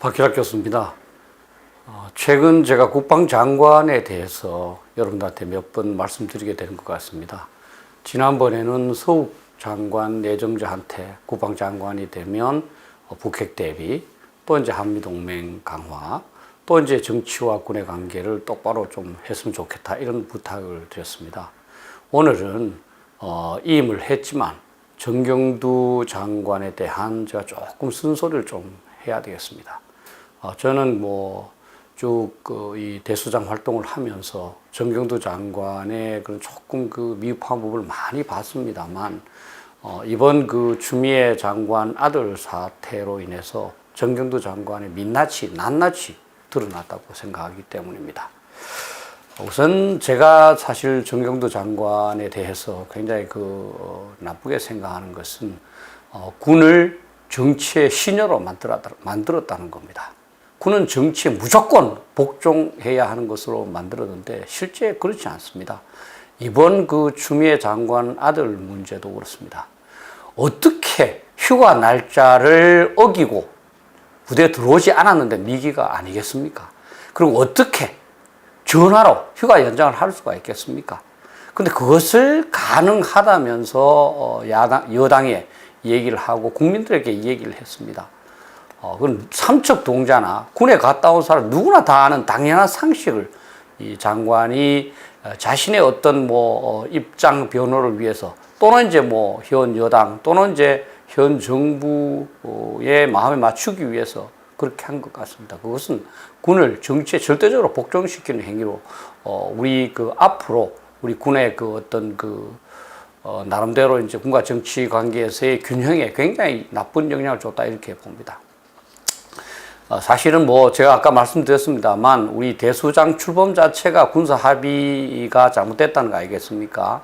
박희락 교수입니다. 최근 제가 국방장관에 대해서 여러분들한테 몇 번 말씀드리게 된 것 같습니다. 지난번에는 서욱 장관 내정자한테 국방장관이 되면 북핵 대비, 또 이제 한미동맹 강화, 또 이제 정치와 군의 관계를 똑바로 좀 했으면 좋겠다, 이런 부탁을 드렸습니다. 오늘은 이임을 했지만 정경두 장관에 대한 제가 조금 쓴소리를 좀 해야 되겠습니다. 저는 쭉 이 대수장 활동을 하면서 정경두 장관의 그런 조금 미흡한 부분을 많이 봤습니다만, 이번 추미애 장관 아들 사태로 인해서 정경두 장관의 낱낱이 드러났다고 생각하기 때문입니다. 우선 제가 사실 정경두 장관에 대해서 굉장히 나쁘게 생각하는 것은 군을 정치의 시녀로 만들었다는 겁니다. 군은 정치에 무조건 복종해야 하는 것으로 만들었는데 실제 그렇지 않습니다. 이번 추미애 장관 아들 문제도 그렇습니다. 어떻게 휴가 날짜를 어기고 부대에 들어오지 않았는데 미기가 아니겠습니까? 그리고 어떻게 전화로 휴가 연장을 할 수가 있겠습니까? 근데 그것을 가능하다면서 여당에 얘기를 하고 국민들에게 얘기를 했습니다. 그건 삼척동자나 군에 갔다 온 사람 누구나 다 아는 당연한 상식을 이 장관이 자신의 어떤 입장 변호를 위해서, 또는 이제 현 여당 또는 이제 현 정부의 마음에 맞추기 위해서 그렇게 한 것 같습니다. 그것은 군을 정치에 절대적으로 복종시키는 행위로 우리 앞으로 우리 군의 나름대로 이제 군과 정치 관계에서의 균형에 굉장히 나쁜 영향을 줬다, 이렇게 봅니다. 사실은 제가 아까 말씀드렸습니다만, 우리 대수장 출범 자체가 군사 합의가 잘못됐다는 거 아니겠습니까?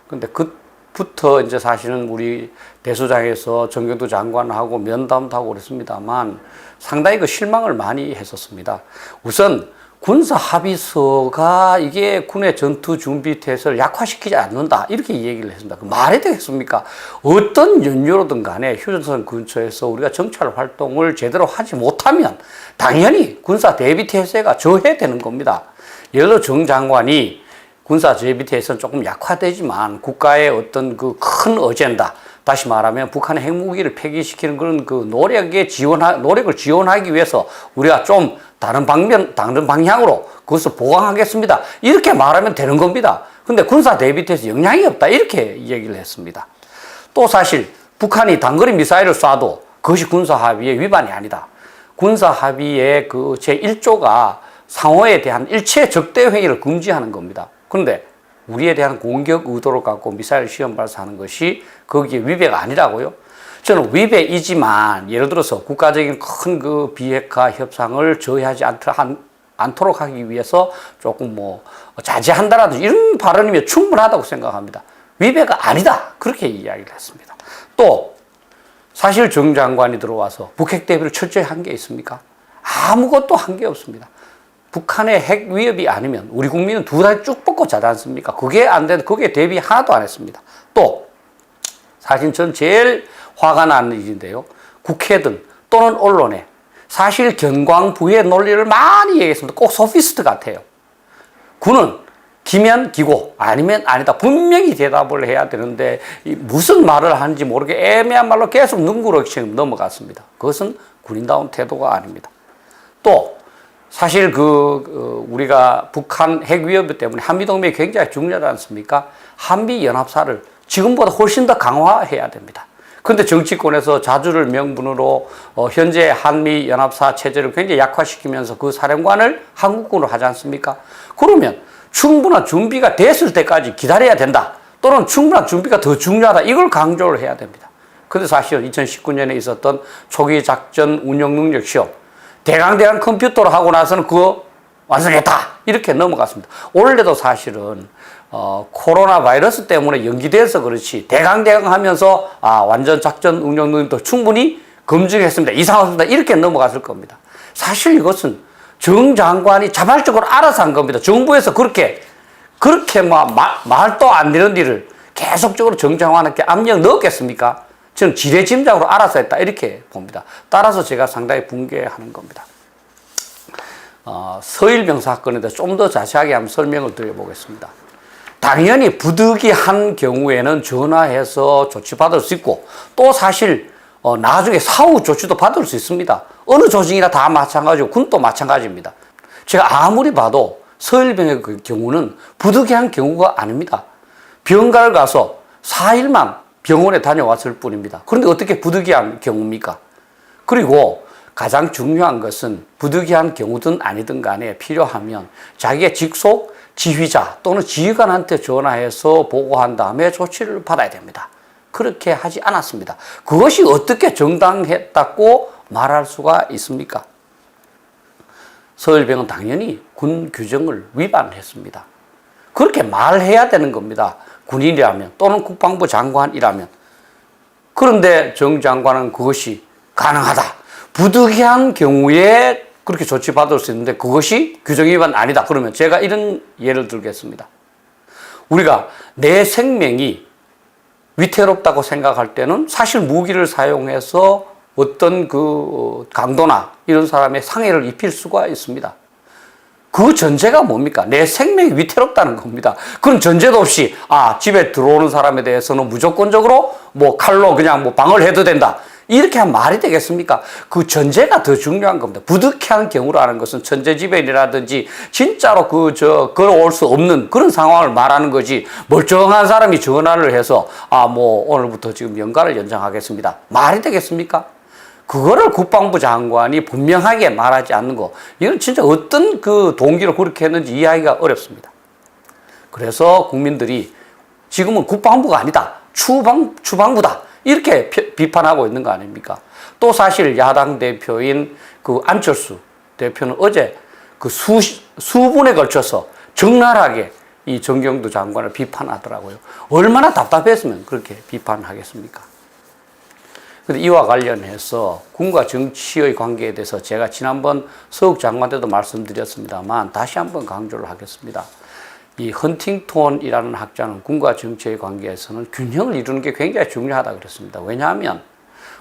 근데 그부터 이제 사실은 우리 대수장에서 정경두 장관하고 면담도 하고 그랬습니다만, 상당히 실망을 많이 했었습니다. 우선 군사 합의서가 이게 군의 전투 준비 태세를 약화시키지 않는다, 이렇게 얘기를 했습니다. 말이 되겠습니까? 어떤 연유로든 간에 휴전선 근처에서 우리가 정찰 활동을 제대로 하지 못하면 당연히 군사 대비 태세가 저해되는 겁니다. 예를 들어 정 장관이 군사 대비 태세는 조금 약화되지만 국가의 어떤 큰 어젠다, 다시 말하면 북한의 핵무기를 폐기시키는 그런 노력을 지원하기 위해서 우리가 좀 다른 방향으로 그것을 보강하겠습니다, 이렇게 말하면 되는 겁니다. 근데 군사 대비태에서 영향이 없다, 이렇게 얘기를 했습니다. 또 사실 북한이 단거리 미사일을 쏴도 그것이 군사 합의의 위반이 아니다. 군사 합의의 제1조가 상호에 대한 일체 적대 행위를 금지하는 겁니다. 그런데 우리에 대한 공격 의도를 갖고 미사일 시험 발사하는 것이 거기에 위배가 아니라고요? 저는 위배이지만, 예를 들어서 국가적인 큰 비핵화 협상을 저해하지 않도록 하기 위해서 조금 자제한다라든지 이런 발언이면 충분하다고 생각합니다. 위배가 아니다, 그렇게 이야기를 했습니다. 또 사실 정 장관이 들어와서 북핵 대비를 철저히 한 게 있습니까? 아무것도 한 게 없습니다. 북한의 핵 위협이 아니면 우리 국민은 두 다리 쭉 뻗고 자지 않습니까? 그게 안 되는데 거기에 대비 하나도 안 했습니다. 또 사실 전 제일 화가 나는 일인데요, 국회든 또는 언론에 사실 견광부의 논리를 많이 얘기했습니다. 꼭 소피스트 같아요. 군은 기면 기고 아니면 아니다, 분명히 대답을 해야 되는데 무슨 말을 하는지 모르게 애매한 말로 계속 능구렁이처럼 넘어갔습니다. 그것은 군인다운 태도가 아닙니다. 또 사실 우리가 북한 핵 위협 때문에 한미동맹이 굉장히 중요하지 않습니까? 한미연합사를 지금보다 훨씬 더 강화해야 됩니다. 그런데 정치권에서 자주를 명분으로 현재 한미연합사 체제를 굉장히 약화시키면서 그 사령관을 한국군으로 하지 않습니까? 그러면 충분한 준비가 됐을 때까지 기다려야 된다, 또는 충분한 준비가 더 중요하다, 이걸 강조를 해야 됩니다. 그런데 사실 2019년에 있었던 초기 작전 운영 능력 시험, 대강대강 컴퓨터로 하고 나서는 그거 완성했다, 이렇게 넘어갔습니다. 원래도 사실은 코로나 바이러스 때문에 연기돼서 그렇지 대강대강 하면서 완전 작전 운영 능력도 충분히 검증했습니다, 이상합니다, 이렇게 넘어갔을 겁니다. 사실 이것은 정 장관이 자발적으로 알아서 한 겁니다. 정부에서 그렇게 말도 안 되는 일을 계속적으로 정 장관에게 압력 넣었겠습니까? 저는 지레짐작으로 알아서 했다 이렇게 봅니다. 따라서 제가 상당히 붕괴하는 겁니다. 서일병 사건에 대해서 좀 더 자세하게 한번 설명을 드려보겠습니다. 당연히 부득이한 경우에는 전화해서 조치받을 수 있고 또 사실 나중에 사후 조치도 받을 수 있습니다. 어느 조직이나 다 마찬가지고 군도 마찬가지입니다. 제가 아무리 봐도 서일병의 그 경우는 부득이한 경우가 아닙니다. 병가를 가서 4일만 병원에 다녀왔을 뿐입니다. 그런데 어떻게 부득이한 경우입니까? 그리고 가장 중요한 것은 부득이한 경우든 아니든 간에 필요하면 자기의 직속 지휘자 또는 지휘관한테 전화해서 보고한 다음에 조치를 받아야 됩니다. 그렇게 하지 않았습니다. 그것이 어떻게 정당했다고 말할 수가 있습니까? 서울병은 당연히 군 규정을 위반했습니다. 그렇게 말해야 되는 겁니다. 군인이라면 또는 국방부 장관이라면. 그런데 정 장관은 그것이 가능하다. 부득이한 경우에 그렇게 조치받을 수 있는데 그것이 규정 위반 아니다. 그러면 제가 이런 예를 들겠습니다. 우리가 내 생명이 위태롭다고 생각할 때는 사실 무기를 사용해서 어떤 그 강도나 이런 사람의 상해를 입힐 수가 있습니다. 그 전제가 뭡니까? 내 생명이 위태롭다는 겁니다. 그런 전제도 없이 집에 들어오는 사람에 대해서는 무조건적으로 칼로 그냥 방어해도 된다. 이렇게 하면 말이 되겠습니까? 그 전제가 더 중요한 겁니다. 부득이한 경우라는 것은 천재지변이라든지 진짜로 걸어올 수 없는 그런 상황을 말하는 거지, 멀쩡한 사람이 전화를 해서 오늘부터 지금 연가를 연장하겠습니다. 말이 되겠습니까? 그거를 국방부 장관이 분명하게 말하지 않는 거, 이건 진짜 어떤 그 동기로 그렇게 했는지 이해하기가 어렵습니다. 그래서 국민들이 지금은 국방부가 아니다, 추방부다, 이렇게 비판하고 있는 거 아닙니까? 또 사실 야당 대표인 그 안철수 대표는 어제 그 수분에 걸쳐서 적나라하게 이 정경두 장관을 비판하더라고요. 얼마나 답답했으면 그렇게 비판하겠습니까? 근데 이와 관련해서 군과 정치의 관계에 대해서 제가 지난번 서욱 장관 때도 말씀드렸습니다만 다시 한번 강조를 하겠습니다. 이 헌팅턴이라는 학자는 군과 정치의 관계에서는 균형을 이루는 게 굉장히 중요하다고 그랬습니다. 왜냐하면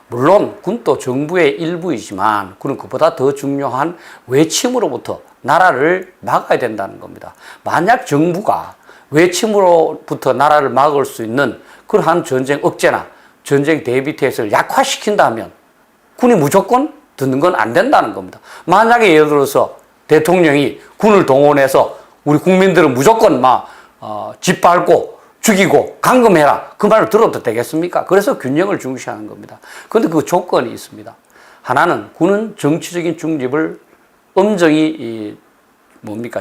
물론 군도 정부의 일부이지만 군은 그보다 더 중요한 외침으로부터 나라를 막아야 된다는 겁니다. 만약 정부가 외침으로부터 나라를 막을 수 있는 그러한 전쟁 억제나 전쟁 대비 태세를 약화시킨다면 군이 무조건 듣는 건 안 된다는 겁니다. 만약에 예를 들어서 대통령이 군을 동원해서 우리 국민들은 무조건 짓밟고 죽이고 감금해라, 그 말을 들어도 되겠습니까? 그래서 균형을 중시하는 겁니다. 그런데 그 조건이 있습니다. 하나는 군은 정치적인 중립을 엄정히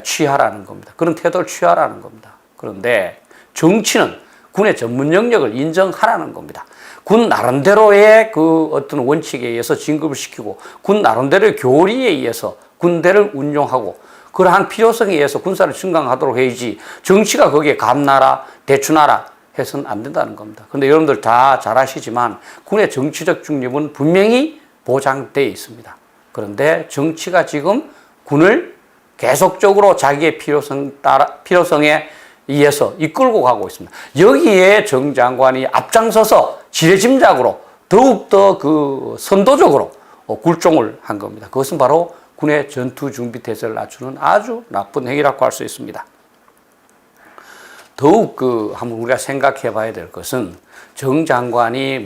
취하라는 겁니다. 그런 태도를 취하라는 겁니다. 그런데 정치는 군의 전문 영역을 인정하라는 겁니다. 군 나름대로의 그 어떤 원칙에 의해서 진급을 시키고 군 나름대로의 교리에 의해서 군대를 운용하고 그러한 필요성에 의해서 군사를 증강하도록 해야지 정치가 거기에 감나라 대추나라 해서는 안 된다는 겁니다. 그런데 여러분들 다 잘 아시지만 군의 정치적 중립은 분명히 보장되어 있습니다. 그런데 정치가 지금 군을 계속적으로 자기의 필요성에 의해서 이끌고 가고 있습니다. 여기에 정 장관이 앞장서서 지레짐작으로 더욱더 그 선도적으로 굴종을 한 겁니다. 그것은 바로 군의 전투 준비 태세를 낮추는 아주 나쁜 행위라고 할 수 있습니다. 더욱 한번 우리가 생각해 봐야 될 것은 정 장관이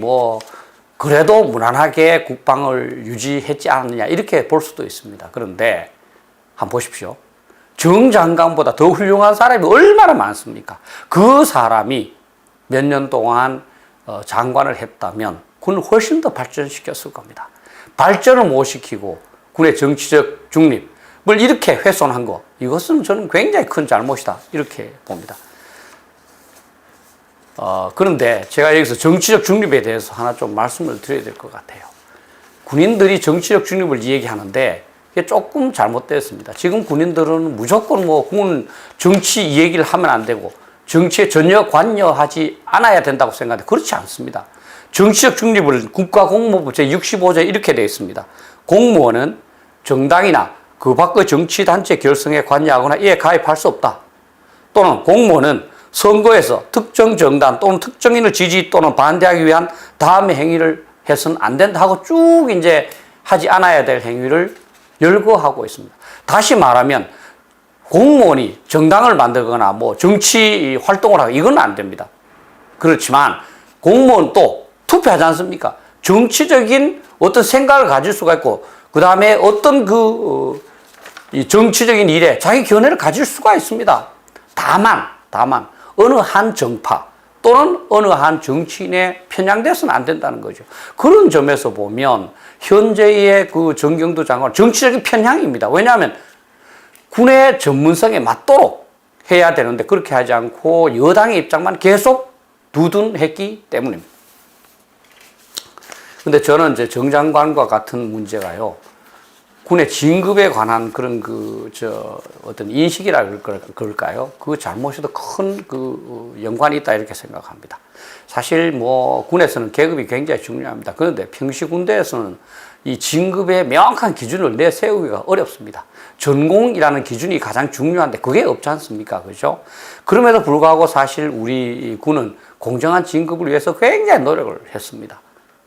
그래도 무난하게 국방을 유지했지 않느냐 이렇게 볼 수도 있습니다. 그런데 한번 보십시오. 정 장관보다 더 훌륭한 사람이 얼마나 많습니까? 그 사람이 몇 년 동안 장관을 했다면 군을 훨씬 더 발전시켰을 겁니다. 발전을 못 시키고 군의 정치적 중립을 이렇게 훼손한 거, 이것은 저는 굉장히 큰 잘못이다 이렇게 봅니다. 그런데 제가 여기서 정치적 중립에 대해서 하나 좀 말씀을 드려야 될 것 같아요. 군인들이 정치적 중립을 얘기하는데 이게 조금 잘못됐습니다. 지금 군인들은 무조건 군 정치 이 얘기를 하면 안 되고 정치에 전혀 관여하지 않아야 된다고 생각하는데 그렇지 않습니다. 정치적 중립을 국가공무부 제65조에 이렇게 되어 있습니다. 공무원은 정당이나 그 밖의 정치단체 결성에 관여하거나 이에 가입할 수 없다. 또는 공무원은 선거에서 특정 정당 또는 특정인을 지지 또는 반대하기 위한 다음의 행위를 해서는 안 된다 하고 쭉 이제 하지 않아야 될 행위를 열거하고 있습니다. 다시 말하면 공무원이 정당을 만들거나 뭐 정치 활동을 하고 이건 안 됩니다. 그렇지만 공무원도 투표하지 않습니까? 정치적인 어떤 생각을 가질 수가 있고 그 다음에 어떤 이 정치적인 일에 자기 견해를 가질 수가 있습니다. 다만 어느 한 정파 또는 어느 한 정치인에 편향돼서는 안 된다는 거죠. 그런 점에서 보면 현재의 그 정경도 장관 정치적인 편향입니다. 왜냐하면 군의 전문성에 맞도록 해야 되는데 그렇게 하지 않고 여당의 입장만 계속 두둔했기 때문입니다. 근데 저는 이제 정 장관과 같은 문제가요. 군의 진급에 관한 그런 어떤 인식이라 그럴까요? 그 잘못에도 큰 연관이 있다 이렇게 생각합니다. 사실 뭐 군에서는 계급이 굉장히 중요합니다. 그런데 평시 군대에서는 이 진급의 명확한 기준을 내세우기가 어렵습니다. 전공이라는 기준이 가장 중요한데 그게 없지 않습니까? 그죠? 그럼에도 불구하고 사실 우리 군은 공정한 진급을 위해서 굉장히 노력을 했습니다.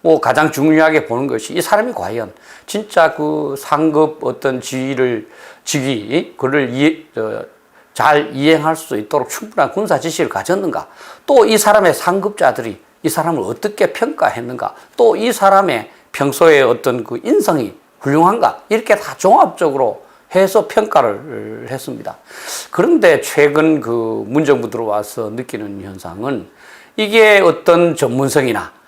뭐 가장 중요하게 보는 것이 이 사람이 과연 진짜 그 상급 어떤 그를 잘 이행할 수 있도록 충분한 군사 지식을 가졌는가? 또 이 사람의 상급자들이 이 사람을 어떻게 평가했는가? 또 이 사람의 평소에 어떤 그 인성이 훌륭한가? 이렇게 다 종합적으로 해서 평가를 했습니다. 그런데 최근 그 문정부 들어와서 느끼는 현상은 이게 어떤 전문성이나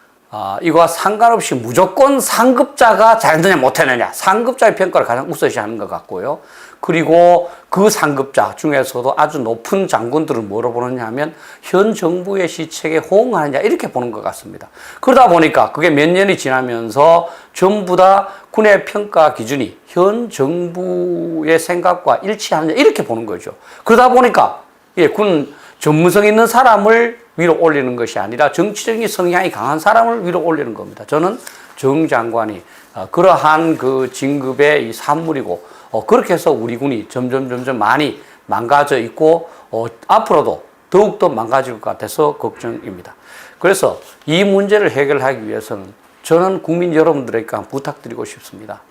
이거와 상관없이 무조건 상급자가 잘했느냐 못했느냐 상급자의 평가를 가장 우선시하는 것 같고요. 그리고 그 상급자 중에서도 아주 높은 장군들을 뭐로 보느냐 하면 현 정부의 시책에 호응하느냐 이렇게 보는 것 같습니다. 그러다 보니까 그게 몇 년이 지나면서 전부 다 군의 평가 기준이 현 정부의 생각과 일치하느냐 이렇게 보는 거죠. 그러다 보니까 군 전문성 있는 사람을 위로 올리는 것이 아니라 정치적인 성향이 강한 사람을 위로 올리는 겁니다. 저는 정 장관이 그러한 그 진급의 이 산물이고 그렇게 해서 우리 군이 점점 많이 망가져 있고 앞으로도 더욱더 망가질 것 같아서 걱정입니다. 그래서 이 문제를 해결하기 위해서는 저는 국민 여러분들에게 부탁드리고 싶습니다.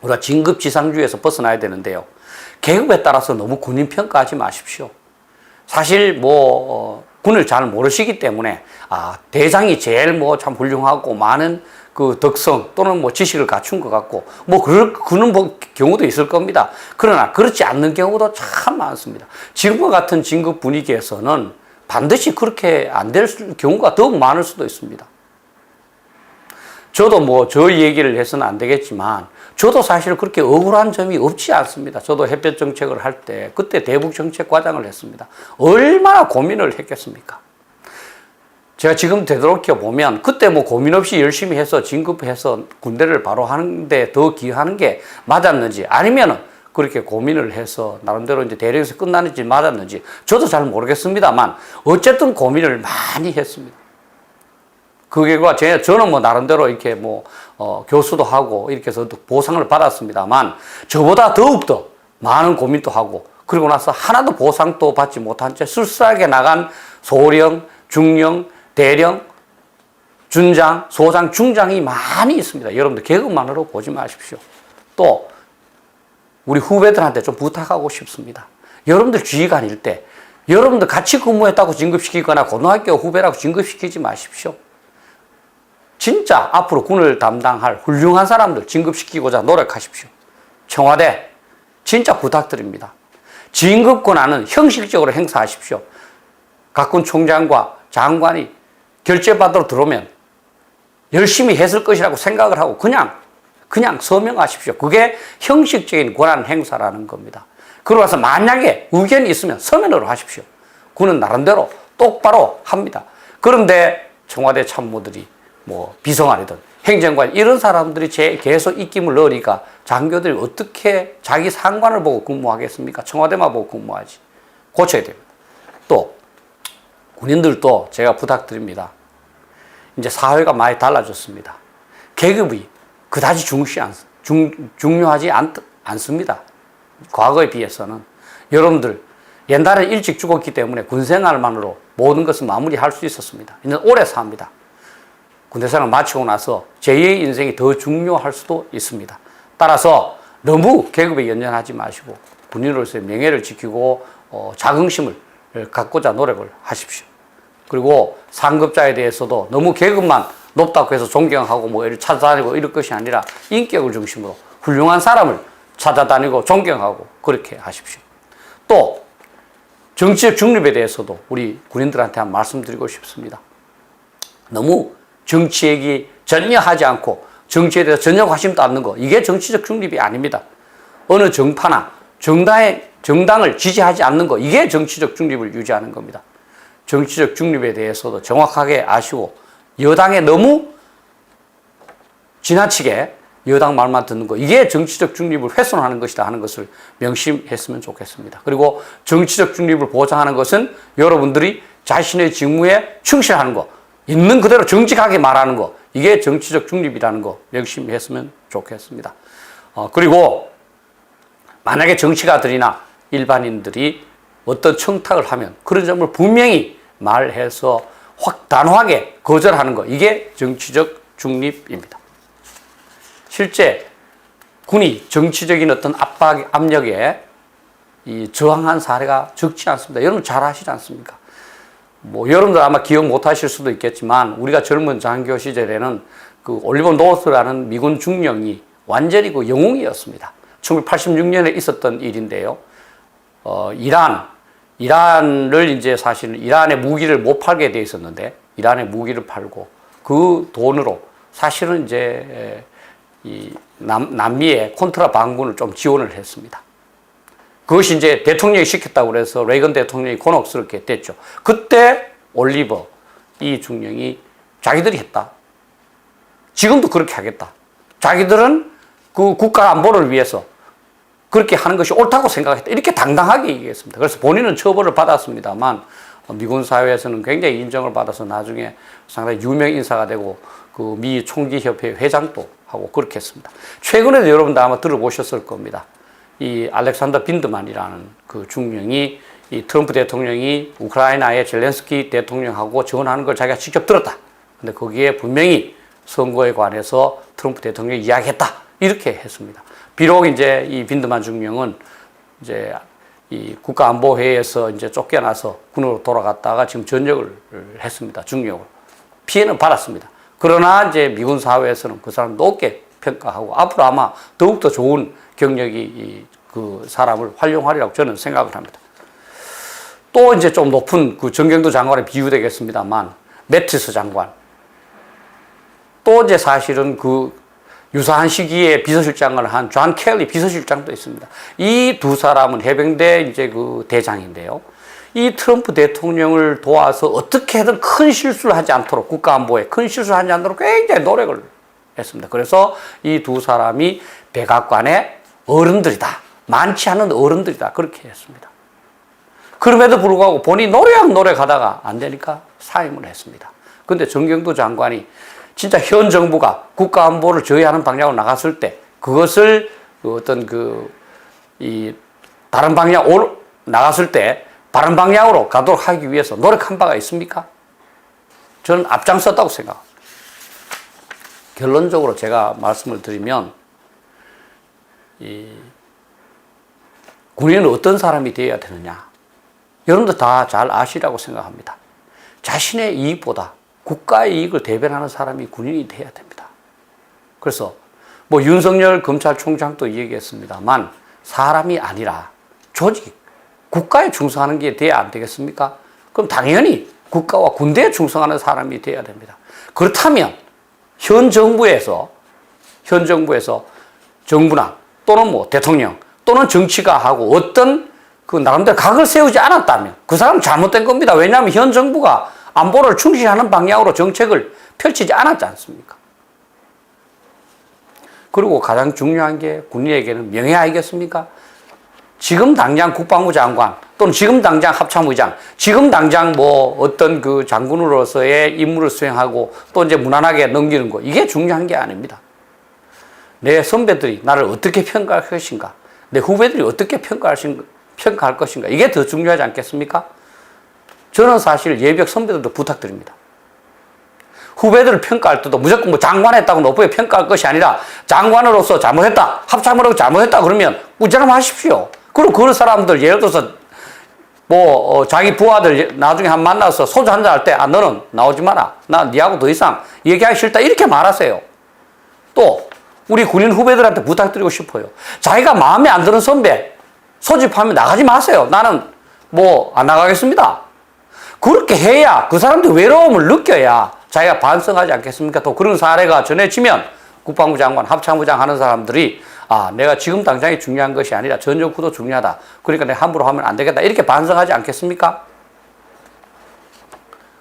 우리가 진급지상주의에서 벗어나야 되는데요. 계급에 따라서 너무 군인 평가하지 마십시오. 사실 군을 잘 모르시기 때문에 대장이 제일 참 훌륭하고 많은 그 덕성 또는 지식을 갖춘 것 같고 그런 경우도 있을 겁니다. 그러나 그렇지 않는 경우도 참 많습니다. 지금과 같은 진급 분위기에서는 반드시 그렇게 안 될 경우가 더욱 많을 수도 있습니다. 저도 저 얘기를 해서는 안 되겠지만 저도 사실 그렇게 억울한 점이 없지 않습니다. 저도 햇볕 정책을 할 때 그때 대북 정책 과장을 했습니다. 얼마나 고민을 했겠습니까? 제가 지금 되돌이켜 보면 그때 고민 없이 열심히 해서 진급해서 군대를 바로 하는데 더 기여하는 게 맞았는지 아니면은 그렇게 고민을 해서 나름대로 이제 대령에서 끝나는지 맞았는지 저도 잘 모르겠습니다만 어쨌든 고민을 많이 했습니다. 그 결과 저는 나름대로 이렇게 교수도 하고 이렇게 해서 보상을 받았습니다만 저보다 더욱더 많은 고민도 하고 그리고 나서 하나도 보상도 받지 못한 채 쓸쓸하게 나간 소령, 중령, 대령, 준장, 소장, 중장이 많이 있습니다. 여러분들 계급만으로 보지 마십시오. 또 우리 후배들한테 좀 부탁하고 싶습니다. 여러분들 지휘관일 때 여러분들 같이 근무했다고 진급시키거나 고등학교 후배라고 진급시키지 마십시오. 진짜 앞으로 군을 담당할 훌륭한 사람들 진급시키고자 노력하십시오. 청와대 진짜 부탁드립니다. 진급 권한은 형식적으로 행사하십시오. 각 군 총장과 장관이 결재받으러 들어오면 열심히 했을 것이라고 생각을 하고 그냥 서명하십시오. 그게 형식적인 권한 행사라는 겁니다. 그러고 나서 만약에 의견이 있으면 서면으로 하십시오. 군은 나름대로 똑바로 합니다. 그런데 청와대 참모들이 비서관이든 행정관 이런 사람들이 계속 입김을 넣으니까 장교들이 어떻게 자기 상관을 보고 근무하겠습니까? 청와대만 보고 근무하지. 고쳐야 됩니다. 또 군인들도 제가 부탁드립니다. 이제 사회가 많이 달라졌습니다. 계급이 그다지 중요하지 않습니다. 과거에 비해서는. 여러분들 옛날에 일찍 죽었기 때문에 군생활만으로 모든 것을 마무리할 수 있었습니다. 이제 오래 삽니다. 군대생활 마치고 나서 제2의 인생이 더 중요할 수도 있습니다. 따라서 너무 계급에 연연하지 마시고 군인으로서의 명예를 지키고 자긍심을 갖고자 노력을 하십시오. 그리고 상급자에 대해서도 너무 계급만 높다고 해서 존경하고 뭐 이를 찾아다니고 이럴 것이 아니라 인격을 중심으로 훌륭한 사람을 찾아다니고 존경하고 그렇게 하십시오. 또 정치적 중립에 대해서도 우리 군인들한테 한 말씀드리고 싶습니다. 너무 정치 얘기 전혀 하지 않고 정치에 대해서 전혀 관심도 않는 거, 이게 정치적 중립이 아닙니다. 어느 정파나 정당을 지지하지 않는 거, 이게 정치적 중립을 유지하는 겁니다. 정치적 중립에 대해서도 정확하게 아시고 여당에 너무 지나치게 여당 말만 듣는 거, 이게 정치적 중립을 훼손하는 것이다 하는 것을 명심했으면 좋겠습니다. 그리고 정치적 중립을 보장하는 것은 여러분들이 자신의 직무에 충실하는 거, 있는 그대로 정직하게 말하는 거, 이게 정치적 중립이라는 거 명심했으면 좋겠습니다. 그리고 만약에 정치가들이나 일반인들이 어떤 청탁을 하면 그런 점을 분명히 말해서 단호하게 거절하는 거, 이게 정치적 중립입니다. 실제 군이 정치적인 어떤 압력에 저항한 사례가 적지 않습니다. 여러분 잘 아시지 않습니까? 뭐 여러분들 아마 기억 못 하실 수도 있겠지만 우리가 젊은 장교 시절에는 그 올리버 노스라는 미군 중령이 완전히 그 영웅이었습니다. 1986년에 있었던 일인데요. 이란을 이제 사실은 이란의 무기를 못 팔게 돼 있었는데 이란의 무기를 팔고 그 돈으로 사실은 이제 이 남미의 콘트라 반군을 좀 지원을 했습니다. 그것이 이제 대통령이 시켰다고 그래서 레이건 대통령이 곤혹스럽게 됐죠. 그때 올리버 이 중령이 자기들이 했다. 지금도 그렇게 하겠다. 자기들은 그 국가 안보를 위해서 그렇게 하는 것이 옳다고 생각했다. 이렇게 당당하게 얘기했습니다. 그래서 본인은 처벌을 받았습니다만 미군 사회에서는 굉장히 인정을 받아서 나중에 상당히 유명 인사가 되고 그 미 총기협회 회장도 하고 그렇게 했습니다. 최근에도 여러분들 아마 들어보셨을 겁니다. 이 알렉산더 빈드만이라는 그 중령이 이 트럼프 대통령이 우크라이나의 젤렌스키 대통령하고 전화하는 걸 자기가 직접 들었다. 근데 거기에 분명히 선거에 관해서 트럼프 대통령이 이야기했다. 이렇게 했습니다. 비록 이제 이 빈드만 중령은 이제 이 국가안보회의에서 이제 쫓겨나서 군으로 돌아갔다가 지금 전역을 했습니다. 중령을. 피해는 받았습니다. 그러나 이제 미군 사회에서는 그 사람 높게 평가하고 앞으로 아마 더욱더 좋은 경력이 그 사람을 활용하리라고 저는 생각을 합니다. 또 이제 좀 높은 그 정경도 장관에 비유되겠습니다만 매티스 장관. 또 이제 사실은 그 유사한 시기에 비서실장을 한 존 켈리 비서실장도 있습니다. 이 두 사람은 해병대 이제 그 대장인데요. 이 트럼프 대통령을 도와서 어떻게든 큰 실수를 하지 않도록 국가안보에 큰 실수를 하지 않도록 굉장히 노력을 했습니다. 그래서 이 두 사람이 백악관의 어른들이다. 많지 않은 어른들이다. 그렇게 했습니다. 그럼에도 불구하고 본인이 노력하다가 안 되니까 사임을 했습니다. 그런데 정경도 장관이 진짜 현 정부가 국가안보를 저해하는 방향으로 나갔을 때 그것을 어떤 다른 방향으로 나갔을 때 바른 방향으로 가도록 하기 위해서 노력한 바가 있습니까? 저는 앞장섰다고 생각합니다. 결론적으로 제가 말씀을 드리면 군인은 어떤 사람이 되어야 되느냐? 여러분들 다 잘 아시라고 생각합니다. 자신의 이익보다 국가의 이익을 대변하는 사람이 군인이 돼야 됩니다. 그래서 뭐 윤석열 검찰총장도 얘기했습니다만 사람이 아니라 조직, 국가에 충성하는 게 돼야 안 되겠습니까? 그럼 당연히 국가와 군대에 충성하는 사람이 돼야 됩니다. 그렇다면 현 정부에서 정부나 또는 뭐 대통령 또는 정치가 하고 어떤 그 나름대로 각을 세우지 않았다면 그 사람은 잘못된 겁니다. 왜냐하면 현 정부가 안보를 충실하는 방향으로 정책을 펼치지 않았지 않습니까? 그리고 가장 중요한 게 군인에게는 명예 아니겠습니까? 지금 당장 국방부 장관 또는 지금 당장 합참의장, 지금 당장 뭐 어떤 그 장군으로서의 임무를 수행하고 또 이제 무난하게 넘기는 거, 이게 중요한 게 아닙니다. 내 선배들이 나를 어떻게 평가할 것인가, 내 후배들이 어떻게 평가할 평가할 것인가? 이게 더 중요하지 않겠습니까? 저는 사실 예비역 선배들도 부탁드립니다. 후배들을 평가할 때도 무조건 뭐 장관했다고 높게 평가할 것이 아니라 장관으로서 잘못했다, 합참으로 잘못했다 그러면 꾸준함하십시오. 그리고 그 사람들 예를 들어서 자기 부하들 나중에 한 만나서 소주 한잔 할 때 너는 나오지 마라. 나 니하고 더 이상 얘기하기 싫다. 이렇게 말하세요. 또 우리 군인 후배들한테 부탁드리고 싶어요. 자기가 마음에 안 드는 선배 소집하면 나가지 마세요. 나는 안 나가겠습니다. 그렇게 해야 그 사람들 외로움을 느껴야 자기가 반성하지 않겠습니까? 또 그런 사례가 전해지면 국방부 장관, 합참부 장 하는 사람들이 내가 지금 당장이 중요한 것이 아니라 전역후도 중요하다. 그러니까 내가 함부로 하면 안 되겠다. 이렇게 반성하지 않겠습니까?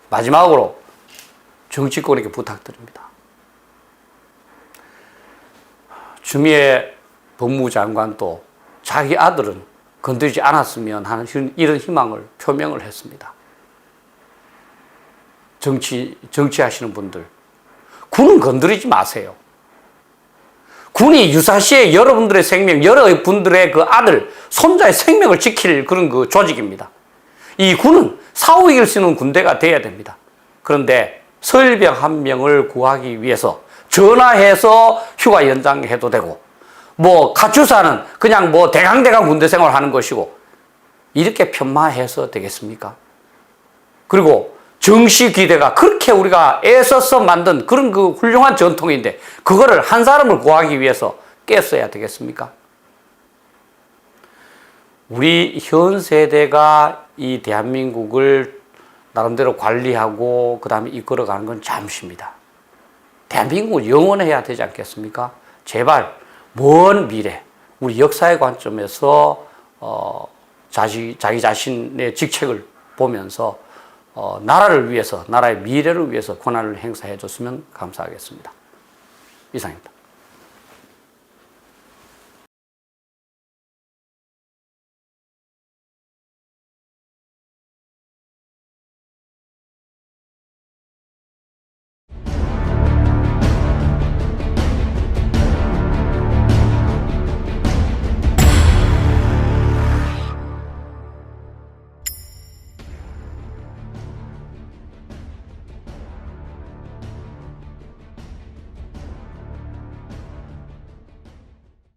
마지막으로 정치권에게 부탁드립니다. 추미애 법무부 정관도 자기 아들은 건드리지 않았으면 하는 이런 희망을 표명을 했습니다. 정치하시는 분들, 군은 건드리지 마세요. 군이 유사시에 여러분들의 생명, 여러분들의 그 아들, 손자의 생명을 지킬 그런 그 조직입니다. 이 군은 사후 이길 수 있는 군대가 돼야 됩니다. 그런데 서일병 한 명을 구하기 위해서 전화해서 휴가 연장해도 되고, 가출사는 그냥 대강대강 군대 생활을 하는 것이고, 이렇게 편마해서 되겠습니까? 그리고 정시기대가 그렇게 우리가 애써서 만든 그런 그 훌륭한 전통인데 그거를 한 사람을 구하기 위해서 깼어야 되겠습니까? 우리 현 세대가 이 대한민국을 나름대로 관리하고 그 다음에 이끌어가는 건 잠시입니다. 대한민국은 영원해야 되지 않겠습니까? 제발 먼 미래 우리 역사의 관점에서 자기 자신의 직책을 보면서 나라를 위해서, 나라의 미래를 위해서 권한을 행사해 줬으면 감사하겠습니다. 이상입니다.